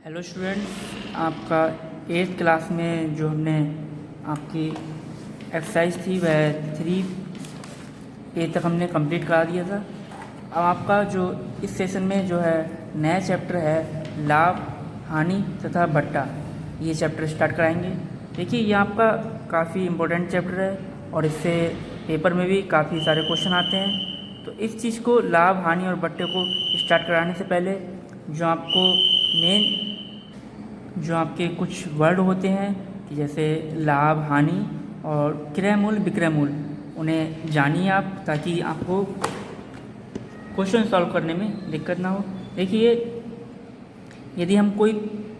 Hello students, आपका 8th class में जो हमने आपकी एक्सरसाइज थी वह 3A तक हमने कंप्लीट करा दिया था। अब आपका जो इस सेशन में जो है नया चैप्टर है लाभ, हानि तथा बट्टा, ये चैप्टर स्टार्ट कराएंगे। देखिए ये आपका काफ़ी इम्पोर्टेंट चैप्टर है और इससे पेपर में भी काफ़ी सारे क्वेश्चन आते हैं। तो इस चीज़ को लाभ, हानि और बट्टे को स्टार्ट कराने से पहले जो आपको मेन जो आपके कुछ वर्ड होते हैं कि जैसे लाभ, हानि और क्रय मूल्य, विक्रय मूल्य, उन्हें जानिए आप, ताकि आपको क्वेश्चन सॉल्व करने में दिक्कत ना हो। देखिए यदि हम कोई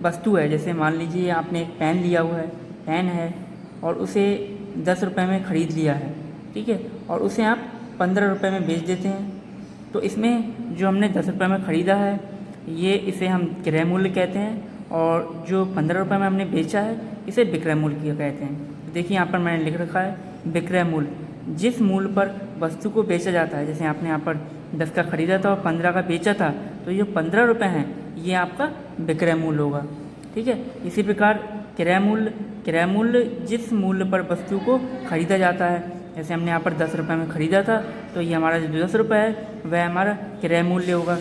वस्तु है, जैसे मान लीजिए आपने एक पेन लिया हुआ है, पेन है और उसे 10 रुपये में ख़रीद लिया है, ठीक है, और उसे आप 15 रुपये में बेच देते हैं। तो इसमें जो हमने 10 रुपये में ख़रीदा है ये इसे हम क्रय मूल्य कहते हैं, और जो 15 रुपये में हमने बेचा है इसे विक्रय मूल्य कहते हैं। देखिए यहाँ पर मैंने लिख रखा है विक्रय मूल्य, जिस मूल्य पर वस्तु को बेचा जाता है। जैसे आपने यहाँ पर 10 का ख़रीदा था और 15 का बेचा था, तो ये 15 रुपये हैं, ये आपका विक्रय मूल्य होगा, ठीक है। इसी प्रकार क्रय मूल्य जिस मूल्य पर वस्तु को ख़रीदा जाता है। जैसे हमने यहाँ पर 10 रुपये में ख़रीदा था, तो ये हमारा जो 10 रुपये है वह हमारा क्रय मूल्य होगा।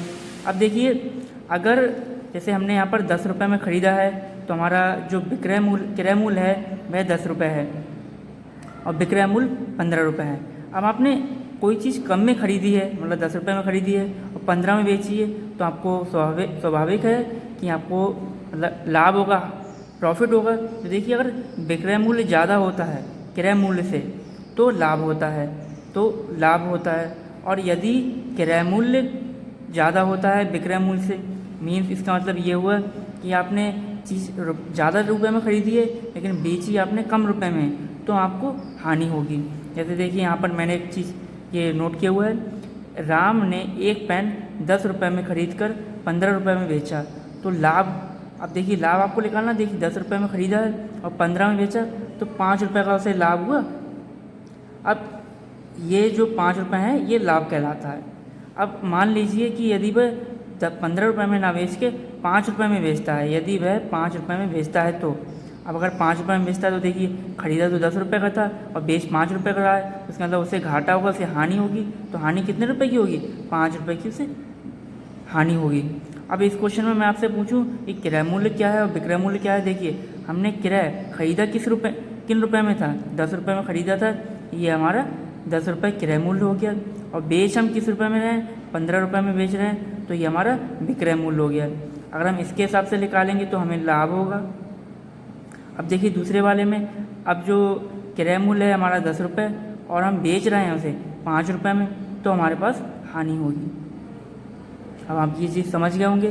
अब देखिए अगर जैसे हमने यहाँ पर 10 रुपये में ख़रीदा है तो हमारा जो क्रय मूल्य है वह 10 रुपये है और विक्रय मूल्य 15 रुपये है। अब आपने कोई चीज़ कम में ख़रीदी है, मतलब 10 रुपये में ख़रीदी है और 15 में बेची है, तो आपको स्वाभाविक है कि आपको लाभ होगा, प्रॉफिट होगा। तो देखिए अगर विक्रय मूल्य ज़्यादा होता है क्रय मूल्य से तो लाभ होता है, और यदि क्रय मूल्य ज़्यादा होता है विक्रय मूल्य से, मीन्स इसका मतलब ये हुआ कि आपने चीज़ ज़्यादा रुपए में ख़रीदी है लेकिन बेची आपने कम रुपए में, तो आपको हानि होगी। जैसे देखिए यहाँ पर मैंने एक चीज़ ये नोट किया हुआ है, राम ने एक पेन 10 रुपये में ख़रीद कर 15 रुपये में बेचा, तो लाभ। अब देखिए लाभ आपको निकालना, देखिए 10 रुपये में ख़रीदा है और 15 में बेचा, तो 5 रुपये का उसे लाभ हुआ। अब ये जो 5 रुपये हैं ये लाभ कहलाता है। अब मान लीजिए कि यदि वह 15 रुपये में ना बेच के 5 रुपये में बेचता है, यदि वह 5 रुपये में बेचता है तो अब अगर 5 रुपये में बेचता है तो देखिए ख़रीदा तो 10 रुपये का था और बेच 5 रुपये का रहा है, तो उसका मतलब उसे घाटा होगा, उसे हानि होगी। तो हानि कितने रुपए की होगी? 5 रुपये की उसे हानि होगी। अब इस क्वेश्चन में मैं आपसे पूछूं कि क्रय मूल्य क्या है और विक्रय मूल्य क्या है। देखिए हमने क्रय ख़रीदा किन रुपये में था? 10 रुपये में ख़रीदा था, ये हमारा 10 रुपये क्रय मूल्य हो गया, और बेच हम किस रुपये में रहे हैं? 15 रुपये में बेच रहे हैं, तो ये हमारा विक्रय मूल्य हो गया। अगर हम इसके हिसाब से निकालेंगे तो हमें लाभ होगा। अब देखिए दूसरे वाले में, अब जो क्रय मूल्य है हमारा 10 रुपये और हम बेच रहे हैं उसे 5 रुपये में, तो हमारे पास हानि होगी। अब आप ये चीज़ समझ गए होंगे।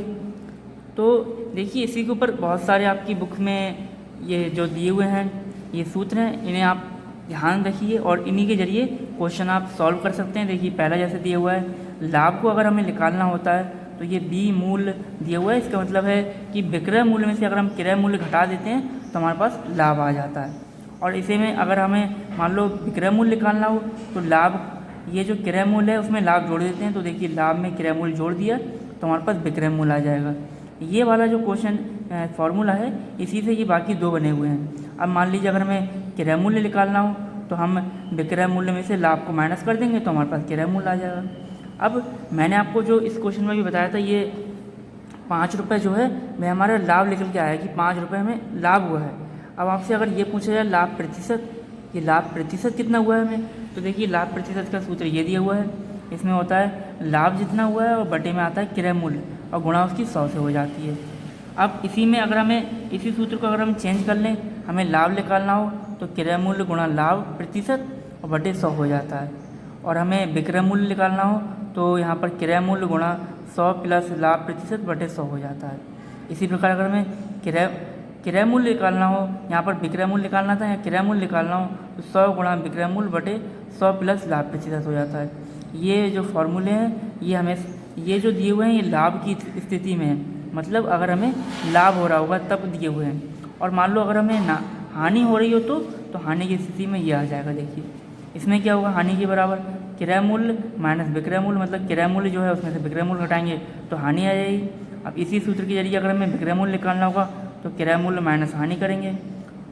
तो देखिए इसी के ऊपर बहुत सारे आपकी बुक में ये जो दिए हुए हैं ये सूत्र हैं, इन्हें आप ध्यान रखिए और इन्हीं के जरिए क्वेश्चन आप सॉल्व कर सकते हैं। देखिए पहला जैसे दिया हुआ है, लाभ को अगर हमें निकालना होता है तो ये बी मूल्य दिया हुआ है, इसका मतलब है कि विक्रय मूल्य में से अगर हम क्रय मूल्य घटा देते हैं तो हमारे पास लाभ आ जाता है। और इसी में अगर हमें मान लो विक्रय मूल्य निकालना हो तो लाभ, ये जो क्रय मूल्य है उसमें लाभ जोड़ देते हैं, तो देखिए लाभ में क्रय मूल्य जोड़ दिया तो हमारे पास विक्रय मूल्य आ जाएगा। ये वाला जो क्वेश्चन फॉर्मूला है इसी से ये बाकी दो बने हुए हैं। अब मान लीजिए अगर हमें क्रय मूल्य निकालना हो तो हम विक्रय मूल्य में से लाभ को माइनस कर देंगे तो हमारे पास क्रय मूल्य आ जाएगा। अब मैंने आपको जो इस क्वेश्चन में भी बताया था, ये 5 रुपये जो है वह हमारा लाभ निकल के आया कि 5 रुपये हमें लाभ हुआ है। अब आपसे अगर ये पूछा जाए लाभ प्रतिशत, ये लाभ प्रतिशत कितना हुआ है हमें, तो देखिए लाभ प्रतिशत का सूत्र ये दिया हुआ है, इसमें होता है लाभ जितना हुआ है और बटे में आता है क्रय मूल्य और गुणा उसकी 100 से हो जाती है। अब इसी में अगर हमें इसी सूत्र को अगर हम चेंज कर लें, हमें लाभ निकालना हो तो क्रय मूल्य गुणा लाभ प्रतिशत और बटे 100 हो जाता है, और हमें विक्रय मूल्य निकालना हो तो यहाँ पर क्रय मूल्य गुणा 100 प्लस लाभ प्रतिशत बटे 100 हो जाता है। इसी प्रकार अगर हमें क्रय मूल्य निकालना हो, यहाँ पर विक्रय मूल्य निकालना था या क्रय मूल्य निकालना हो तो 100 गुणा विक्रय मूल्य बटे 100 प्लस लाभ प्रतिशत हो जाता है। ये जो फॉर्मूले हैं ये हमें, ये जो दिए हुए हैं ये लाभ की स्थिति में है, मतलब अगर हमें लाभ हो रहा होगा तब दिए हुए हैं, और मान लो अगर हमें हानि हो रही हो तो हानि की स्थिति में ये आ जाएगा। देखिए इसमें क्या होगा, हानि के बराबर क्रय मूल्य माइनस विक्रय मूल्य, मतलब क्रय मूल्य जो है उसमें से विक्रय मूल्य घटाएंगे तो हानि आ जाएगी, अब इसी सूत्र के जरिए अगर हमें विक्रय मूल्य निकालना होगा तो क्रय मूल्य माइनस हानि करेंगे,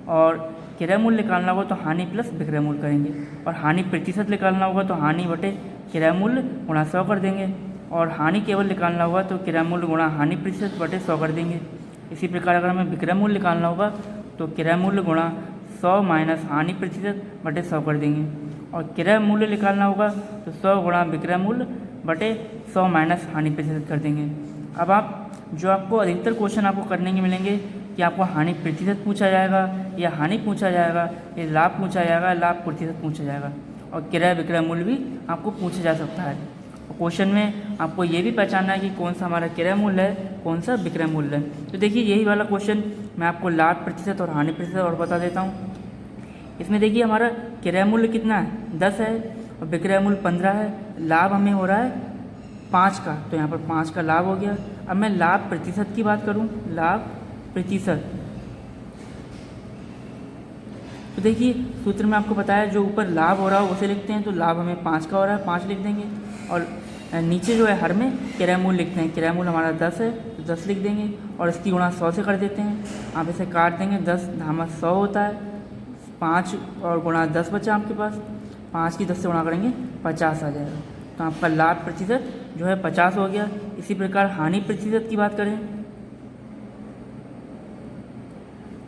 और क्रय मूल्य निकालना होगा तो हानि प्लस विक्रय मूल्य करेंगे, और हानि प्रतिशत निकालना होगा तो हानि बटे क्रय मूल्य गुणा 100 कर देंगे, और हानि केवल निकालना होगा तो क्रय मूल्य गुणा हानि प्रतिशत बटे 100 कर देंगे। इसी प्रकार अगर हमें विक्रय मूल्य निकालना होगा तो क्रय मूल्य गुणा 100 माइनस हानि प्रतिशत बटे 100 कर देंगे, और क्रय मूल्य निकालना होगा तो 100 गुणा विक्रय मूल्य बटे 100 माइनस हानि प्रतिशत कर देंगे। अब आपको अधिकतर क्वेश्चन आपको करने के मिलेंगे कि आपको हानि प्रतिशत पूछा जाएगा या हानि पूछा जाएगा या लाभ पूछा जाएगा, लाभ प्रतिशत पूछा जाएगा, और क्रय विक्रय मूल्य भी आपको पूछा जा सकता है। और क्वेश्चन में आपको ये भी पहचानना है कि कौन सा हमारा क्रय मूल्य है, कौन सा विक्रय मूल्य है। तो देखिए यही वाला क्वेश्चन मैं आपको लाभ प्रतिशत और हानि प्रतिशत और बता देता हूँ। इसमें देखिए हमारा क्रय मूल्य कितना है 10 है और विक्रय मूल्य 15 है, लाभ हमें हो रहा है 5 का, तो यहाँ पर 5 का लाभ हो गया। अब मैं लाभ प्रतिशत की बात करूँ, लाभ प्रतिशत, तो देखिए सूत्र में आपको बताया जो ऊपर लाभ हो रहा है उसे लिखते हैं, तो लाभ हमें 5 का हो रहा है 5 लिख देंगे, और नीचे जो है हर में क्रय मूल्य लिखते हैं, क्रय मूल्य हमारा 10 है तो 10 लिख देंगे, और इसकी गुणा 100 से कर देते हैं। आप इसे काट देंगे, 10 धामा 100 होता है, 5 और गुणा 10 बचा आपके पास, 5 की 10 से गुणा करेंगे 50 आ जाएगा, तो आपका लाभ प्रतिशत जो है 50 हो गया। इसी प्रकार हानि प्रतिशत की बात करें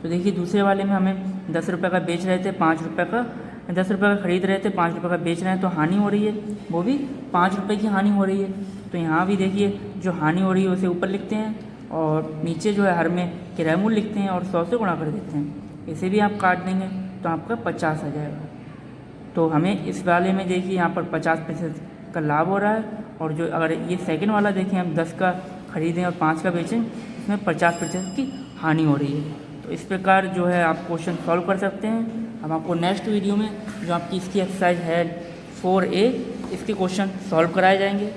तो देखिए दूसरे वाले में हमें 10 रुपये का बेच रहे थे, 5 रुपये का 10 रुपये का खरीद रहे थे, 5 रुपये का बेच रहे हैं, तो हानि हो रही है, वो भी 5 रुपये की हानि हो रही है। तो यहाँ भी देखिए जो हानि हो रही है उसे ऊपर लिखते हैं, और नीचे जो है हर में क्रय मूल्य लिखते हैं और 100 से गुणा कर देते हैं। इसे भी आप काट देंगे तो आपका 50 आ जाएगा। तो हमें इस वाले में देखिए यहाँ पर 50% का लाभ हो रहा है, और जो अगर ये सेकंड वाला देखें हम 10 का खरीदें और 5 का बेचें, इसमें 50% की हानि हो रही है। तो इस प्रकार जो है आप क्वेश्चन सॉल्व कर सकते हैं। हम आपको नेक्स्ट वीडियो में जो आपकी इसकी एक्सरसाइज है 4A, इसके क्वेश्चन सॉल्व कराए जाएंगे।